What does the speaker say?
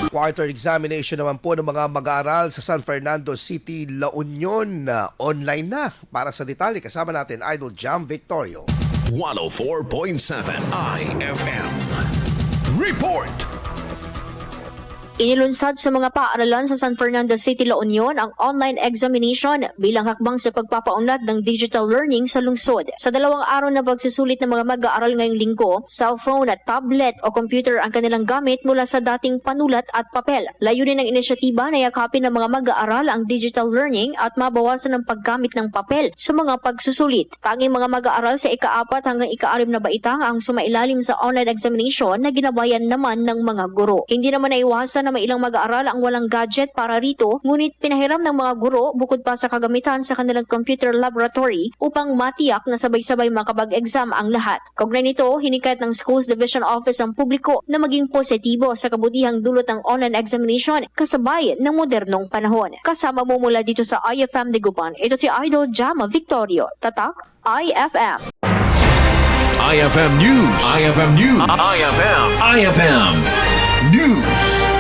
Quarter examination naman po ng mga mag-aaral sa San Fernando City, La Union. Online na. Para sa detalye, kasama natin Idol Jam Victorio. 104.7 IFM. Report! Inilunsad sa mga paaralan sa San Fernando City, La Union ang online examination bilang hakbang sa pagpapaunlad ng digital learning sa lungsod. Sa 2 araw na pagsusulit ng mga mag-aaral ngayong linggo, cellphone at tablet o computer ang kanilang gamit mula sa dating panulat at papel. Layunin ng inisyatiba na yakapin ng mga mag-aaral ang digital learning at mabawasan ang paggamit ng papel sa mga pagsusulit. Tanging mga mag-aaral sa ika-4 hanggang ika-6 na baitang ang sumailalim sa online examination na ginabayan naman ng mga guro. Hindi naman naiwasan na may ilang mag-aaral ang walang gadget para rito, ngunit pinahiram ng mga guro bukod pa sa kagamitan sa kanilang computer laboratory upang matiyak na sabay-sabay makapag-exam ang lahat. Kaugnay nito, hinikayat ng Schools Division Office ang publiko na maging positibo sa kabutihang dulot ng online examination kasabay ng modernong panahon. Kasama mo mula dito sa IFM Digupan, ito si Idol Jam Victorio. Tatak, IFM. IFM News. IFM News. IFM News.